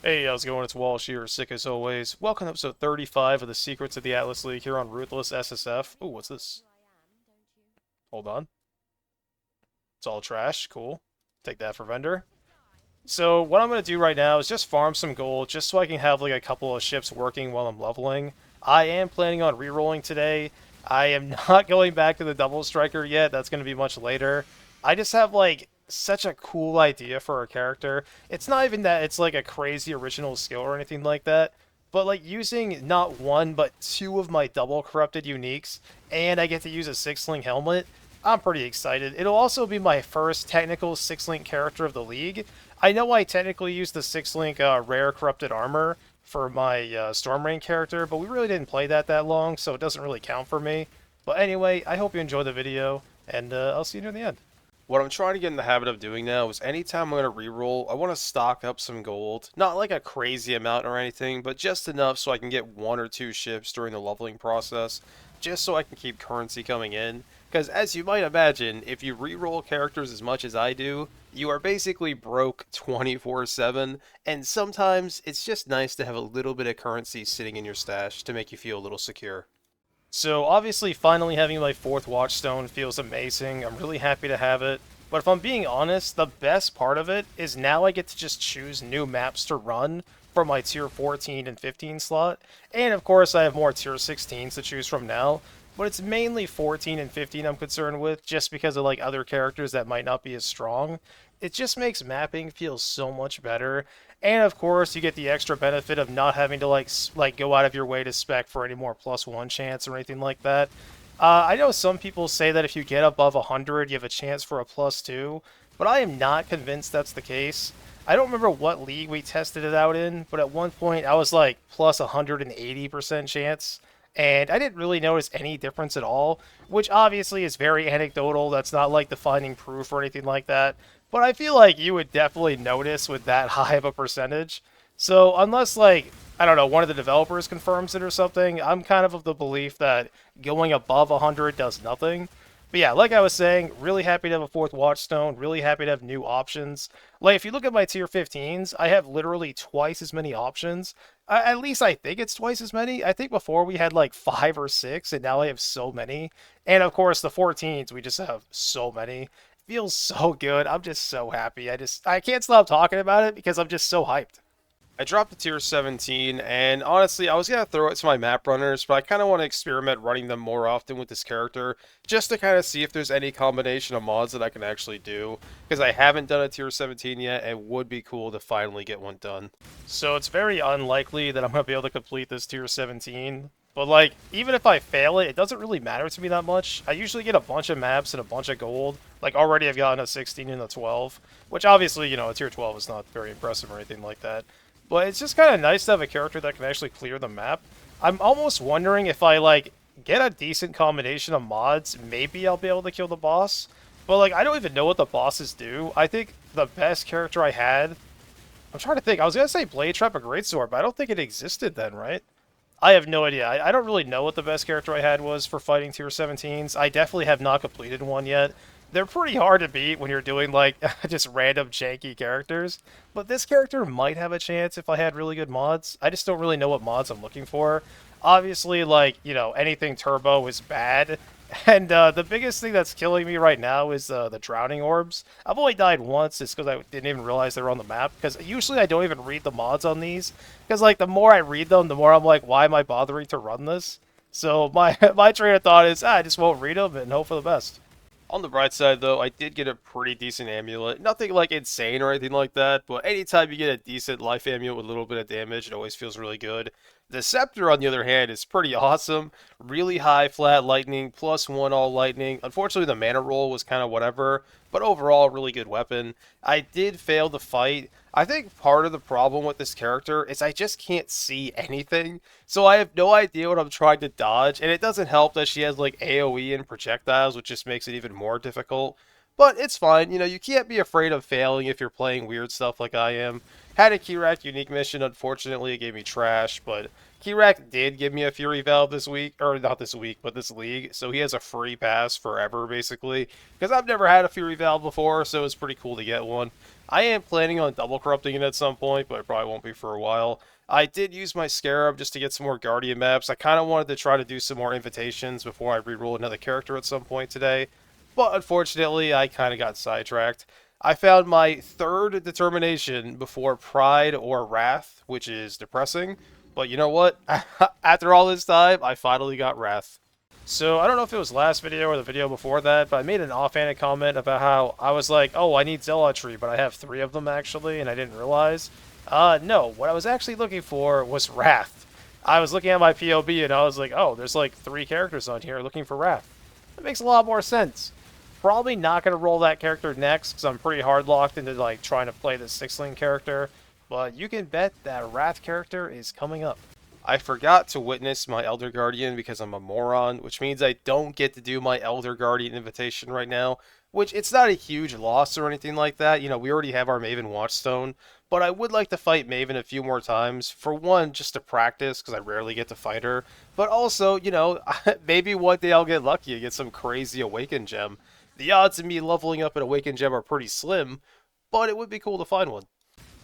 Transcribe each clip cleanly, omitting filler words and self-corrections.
Hey, how's it going? It's Walsh here, sick as always. Welcome to episode 35 of the Secrets of the Atlas League here on Ruthless SSF. Ooh, what's this? Hold on. It's all trash. Cool. Take that for vendor. So, what I'm going to do right now is just farm some gold, just so I can have like a couple of ships working while I'm leveling. I am planning on rerolling today. I am not going back to the double striker yet. That's going to be much later. I just have like such a cool idea for a character. It's not even that it's like a crazy original skill or anything like that, but like using not one but two of my double corrupted uniques, and I get to use a six-link helmet. I'm pretty excited. It'll also be my first technical six-link character of the league. I know I technically used the six-link rare corrupted armor for my Storm Rain character, but we really didn't play that long, so it doesn't really count for me. But anyway, I hope you enjoy the video, and I'll see you near the end. What I'm trying to get in the habit of doing now is anytime I'm going to reroll, I want to stock up some gold. Not like a crazy amount or anything, but just enough so I can get one or two ships during the leveling process, just so I can keep currency coming in. Because as you might imagine, if you reroll characters as much as I do, you are basically broke 24/7, and sometimes it's just nice to have a little bit of currency sitting in your stash to make you feel a little secure. So obviously finally having my fourth watchstone feels amazing. I'm really happy to have it. But if I'm being honest, the best part of it is now I get to just choose new maps to run for my tier 14 and 15 slot. And of course I have more tier 16s to choose from now. But it's mainly 14 and 15 I'm concerned with, just because of like other characters that might not be as strong. It just makes mapping feel so much better. And of course, you get the extra benefit of not having to like go out of your way to spec for any more +1 chance or anything like that. I know some people say that if you get above 100, you have a chance for a +2, but I am not convinced that's the case. I don't remember what league we tested it out in, but at one point I was like plus 180% chance, and I didn't really notice any difference at all, which obviously is very anecdotal. That's not like defining proof or anything like that, but I feel like you would definitely notice with that high of a percentage. So unless like, I don't know, one of the developers confirms it or something, I'm kind of the belief that going above 100 does nothing. But yeah, like I was saying, really happy to have a fourth watchstone, really happy to have new options. Like, if you look at my tier 15s, I have literally twice as many options. At least I think it's twice as many. I think before we had like 5 or 6, and now I have so many. And of course, the 14s, we just have so many. Feels so good. I'm just so happy. I can't stop talking about it because I'm just so hyped. I dropped to tier 17, and honestly, I was going to throw it to my map runners, but I kind of want to experiment running them more often with this character, just to kind of see if there's any combination of mods that I can actually do, because I haven't done a tier 17 yet, and it would be cool to finally get one done. So it's very unlikely that I'm going to be able to complete this tier 17, but like, even if I fail it, it doesn't really matter to me that much. I usually get a bunch of maps and a bunch of gold. Like, already I've gotten a 16 and a 12, which obviously, you know, a tier 12 is not very impressive or anything like that. But it's just kind of nice to have a character that can actually clear the map. I'm almost wondering if I, like, get a decent combination of mods, maybe I'll be able to kill the boss. But, like, I don't even know what the bosses do. I think the best character I had... I'm trying to think. I was going to say Blade Trap or Greatsword, but I don't think it existed then, right? I have no idea. I don't really know what the best character I had was for fighting tier 17s. I definitely have not completed one yet. They're pretty hard to beat when you're doing, like, just random janky characters. But this character might have a chance if I had really good mods. I just don't really know what mods I'm looking for. Obviously, like, you know, anything turbo is bad. And the biggest thing that's killing me right now is the drowning orbs. I've only died once. It's because I didn't even realize they were on the map. Because usually I don't even read the mods on these. Because, like, the more I read them, the more I'm like, why am I bothering to run this? So my my train of thought is, I just won't read them and hope for the best. On the bright side, though, I did get a pretty decent amulet. Nothing, like, insane or anything like that, but anytime you get a decent life amulet with a little bit of damage, it always feels really good. The scepter, on the other hand, is pretty awesome. Really high flat lightning, +1 all lightning. Unfortunately, the mana roll was kind of whatever, but overall, really good weapon. I did fail the fight. I think part of the problem with this character is I just can't see anything, so I have no idea what I'm trying to dodge, and it doesn't help that she has like AoE and projectiles, which just makes it even more difficult. But it's fine, you know, you can't be afraid of failing if you're playing weird stuff like I am. Had a Kirak unique mission, unfortunately it gave me trash, but Kirak did give me a Fury Valve this week, or not this week, but this league, so he has a free pass forever, basically, because I've never had a Fury Valve before, so it's pretty cool to get one. I am planning on double corrupting it at some point, but it probably won't be for a while. I did use my Scarab just to get some more Guardian maps. I kind of wanted to try to do some more invitations before I reroll another character at some point today, but unfortunately, I kind of got sidetracked. I found my third determination before Pride or Wrath, which is depressing, but you know what? After all this time, I finally got Wrath. So, I don't know if it was last video or the video before that, but I made an offhanded comment about how I was like, oh, I need Zealotry, but I have 3 of them actually, and I didn't realize. No, what I was actually looking for was Wrath. I was looking at my POB and I was like, oh, there's like 3 characters on here looking for Wrath. That makes a lot more sense. Probably not going to roll that character next, because I'm pretty hard locked into like trying to play this 6-lane character, but you can bet that Wrath character is coming up. I forgot to witness my Elder Guardian because I'm a moron, which means I don't get to do my Elder Guardian invitation right now, which it's not a huge loss or anything like that. You know, we already have our Maven Watchstone, but I would like to fight Maven a few more times. For one, just to practice, because I rarely get to fight her, but also, you know, maybe one day I'll get lucky and get some crazy Awakened Gem. The odds of me leveling up an Awakened Gem are pretty slim, but it would be cool to find one.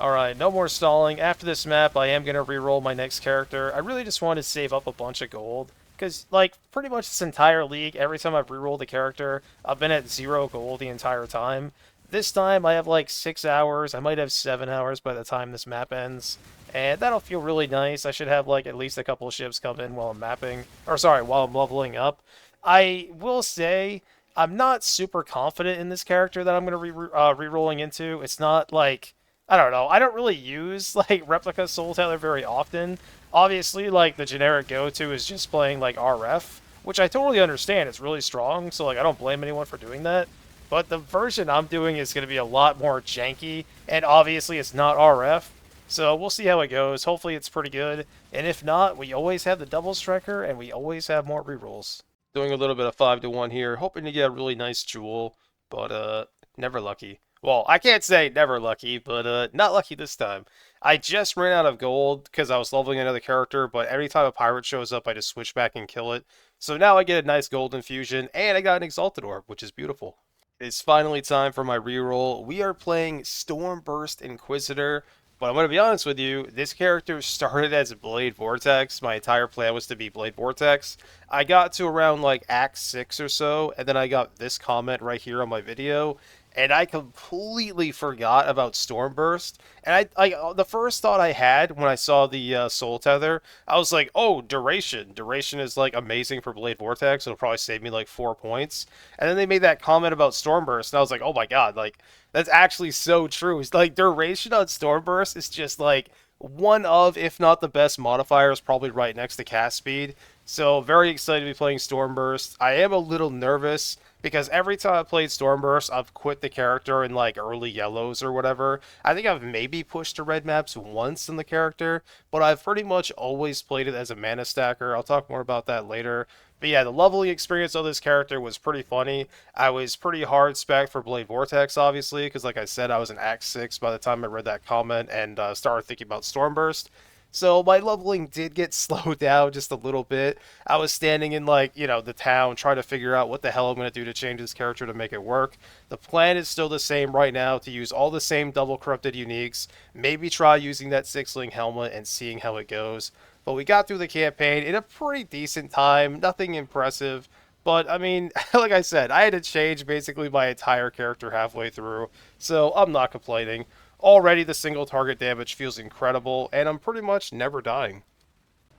Alright, no more stalling. After this map, I am going to reroll my next character. I really just want to save up a bunch of gold. Because, like, pretty much this entire league, every time I've rerolled a character, I've been at 0 gold the entire time. This time, I have like 6 hours. I might have 7 hours by the time this map ends. And that'll feel really nice. I should have, like, at least a couple of ships come in while I'm mapping. Or, sorry, while I'm leveling up. I will say, I'm not super confident in this character that I'm going to be rerolling into. It's not, like... I don't know. I don't really use, like, Replica Soul Tether very often. Obviously, like, the generic go-to is just playing, like, RF, which I totally understand. It's really strong, so, like, I don't blame anyone for doing that. But the version I'm doing is going to be a lot more janky, and obviously it's not RF. So we'll see how it goes. Hopefully it's pretty good. And if not, we always have the Double Striker, and we always have more rerolls. Doing a little bit of 5-1 here, hoping to get a really nice jewel, but, never lucky. Well, I can't say never lucky, but not lucky this time. I just ran out of gold because I was leveling another character, but every time a pirate shows up, I just switch back and kill it. So now I get a nice gold infusion, and I got an Exalted Orb, which is beautiful. It's finally time for my reroll. We are playing Stormburst Inquisitor, but I'm going to be honest with you, this character started as Blade Vortex. My entire plan was to be Blade Vortex. I got to around like Act 6 or so, and then I got this comment right here on my video, and I completely forgot about Stormburst. And the first thought I had when I saw the Soul Tether, I was like, oh, Duration. Duration is, like, amazing for Blade Vortex. It'll probably save me, like, 4 points. And then they made that comment about Stormburst, and I was like, oh my god, like, that's actually so true. It's like, Duration on Stormburst is just, like, one of, if not the best modifiers, probably right next to cast speed. So, very excited to be playing Stormburst. I am a little nervous, because every time I've played Stormburst, I've quit the character in, like, early yellows or whatever. I think I've maybe pushed to red maps once in the character, but I've pretty much always played it as a mana stacker. I'll talk more about that later. But yeah, the leveling experience of this character was pretty funny. I was pretty hard spec for Blade Vortex, obviously, because like I said, I was in Act 6 by the time I read that comment and started thinking about Stormburst. So my leveling did get slowed down just a little bit. I was standing in, like, you know, the town trying to figure out what the hell I'm going to do to change this character to make it work. The plan is still the same right now, to use all the same double corrupted uniques, maybe try using that 6-link helmet and seeing how it goes. But we got through the campaign in a pretty decent time, nothing impressive. But, I mean, like I said, I had to change basically my entire character halfway through, so I'm not complaining. Already the single target damage feels incredible, and I'm pretty much never dying.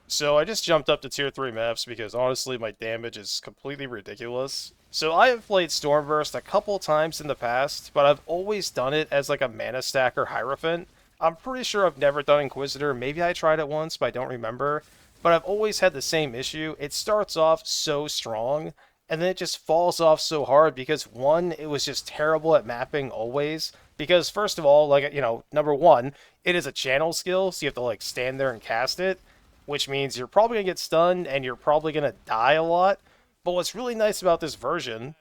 So I just jumped up to tier 3 maps because honestly my damage is completely ridiculous. So I have played Stormburst a couple times in the past, but I've always done it as like a mana stacker Hierophant. I'm pretty sure I've never done Inquisitor, maybe I tried it once, but I don't remember. But I've always had the same issue. It starts off so strong, and then it just falls off so hard because, one, it was just terrible at mapping always. Because, first of all, like, you know, number one, it is a channel skill, so you have to, like, stand there and cast it, which means you're probably going to get stunned, and you're probably going to die a lot. But what's really nice about this version...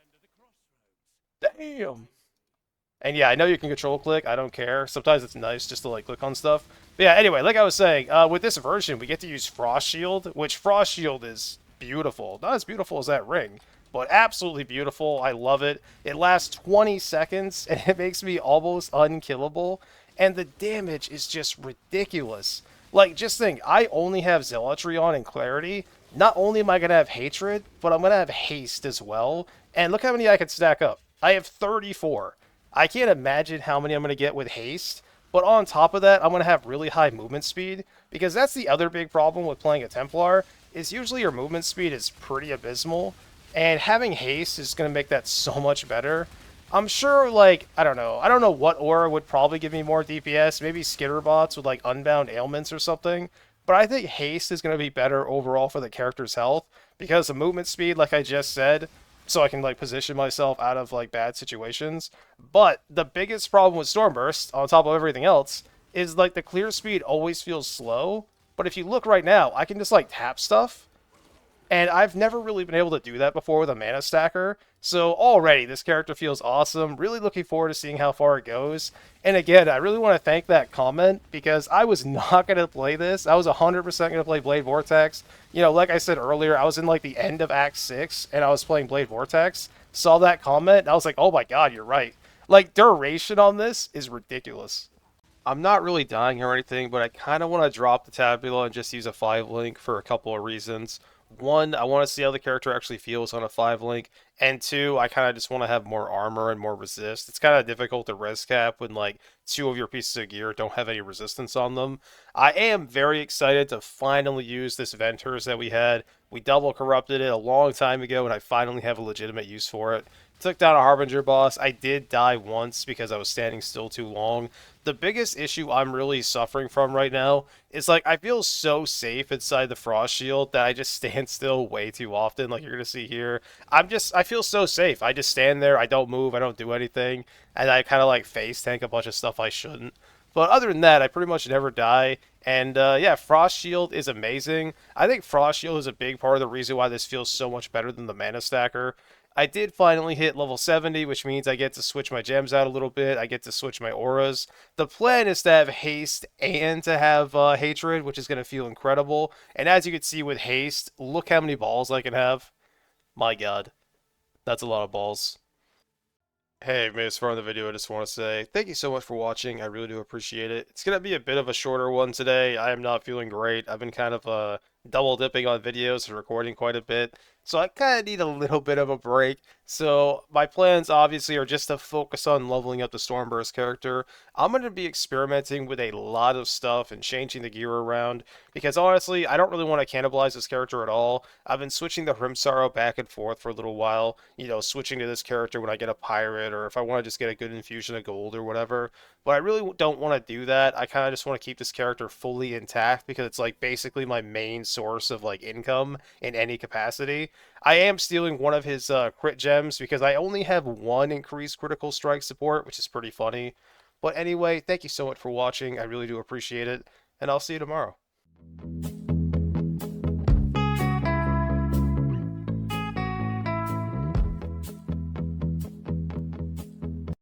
Damn! And yeah, I know you can control click, I don't care. Sometimes it's nice just to, like, click on stuff. But yeah, anyway, like I was saying, with this version, we get to use Frost Shield, which Frost Shield is beautiful. Not as beautiful as that ring, but absolutely beautiful. I love it. It lasts 20 seconds, and it makes me almost unkillable, and the damage is just ridiculous. Like, just think, I only have Zealotry on and Clarity. Not only am I going to have Hatred, but I'm going to have Haste as well, and look how many I can stack up. I have 34. I can't imagine how many I'm going to get with Haste, but on top of that, I'm going to have really high movement speed, because that's the other big problem with playing a Templar, is usually your movement speed is pretty abysmal, and having haste is going to make that so much better. I'm sure, like, I don't know what aura would probably give me more DPS, maybe Skitterbots with, like, Unbound Ailments or something, but I think haste is going to be better overall for the character's health, because the movement speed, like I just said, so I can, like, position myself out of, like, bad situations. But the biggest problem with Stormburst, on top of everything else, is, like, the clear speed always feels slow, but if you look right now, I can just, like, tap stuff, and I've never really been able to do that before with a mana stacker. So already, this character feels awesome. Really looking forward to seeing how far it goes. And again, I really want to thank that comment, because I was not going to play this. I was 100% going to play Blade Vortex. You know, like I said earlier, I was in like the end of Act 6, and I was playing Blade Vortex. Saw that comment, and I was like, oh my god, you're right. Like, duration on this is ridiculous. I'm not really dying or anything, but I kind of want to drop the Tabula and just use a 5 link for a couple of reasons. One, I want to see how the character actually feels on a 5 link, and two, I kind of just want to have more armor and more resist. It's kind of difficult to res cap when like two of your pieces of gear don't have any resistance on them. I am very excited to finally use this Venters that we had. We double corrupted it a long time ago, and I finally have a legitimate use for it. Took down a Harbinger boss. I did die once because I was standing still too long. The biggest issue I'm really suffering from right now is like I feel so safe inside the Frost Shield that I just stand still way too often, like you're gonna see here. I feel so safe. I just stand there, I don't move, I don't do anything, and I kind of like face tank a bunch of stuff I shouldn't. But other than that, I pretty much never die. And yeah, Frost Shield is amazing. I think Frost Shield is a big part of the reason why this feels so much better than the Mana Stacker. I did finally hit level 70, which means I get to switch my gems out a little bit. I get to switch my auras. The plan is to have haste and to have hatred, which is going to feel incredible. And as you can see with haste, look how many balls I can have. My god, that's a lot of balls. Hey, as far as the video, I just want to say thank you so much for watching. I really do appreciate it. It's going to be a bit of a shorter one today. I am not feeling great. I've been kind of double dipping on videos and recording quite a bit. So I kind of need a little bit of a break. So my plans obviously are just to focus on leveling up the Stormburst character. I'm going to be experimenting with a lot of stuff and changing the gear around. Because honestly, I don't really want to cannibalize this character at all. I've been switching the Hrimsaro back and forth for a little while. You know, switching to this character when I get a pirate or if I want to just get a good infusion of gold or whatever. But I really don't want to do that. I kind of just want to keep this character fully intact because it's like basically my main source of like income in any capacity. I am stealing one of his crit gems because I only have one increased critical strike support, which is pretty funny. But anyway, thank you so much for watching. I really do appreciate it, and I'll see you tomorrow.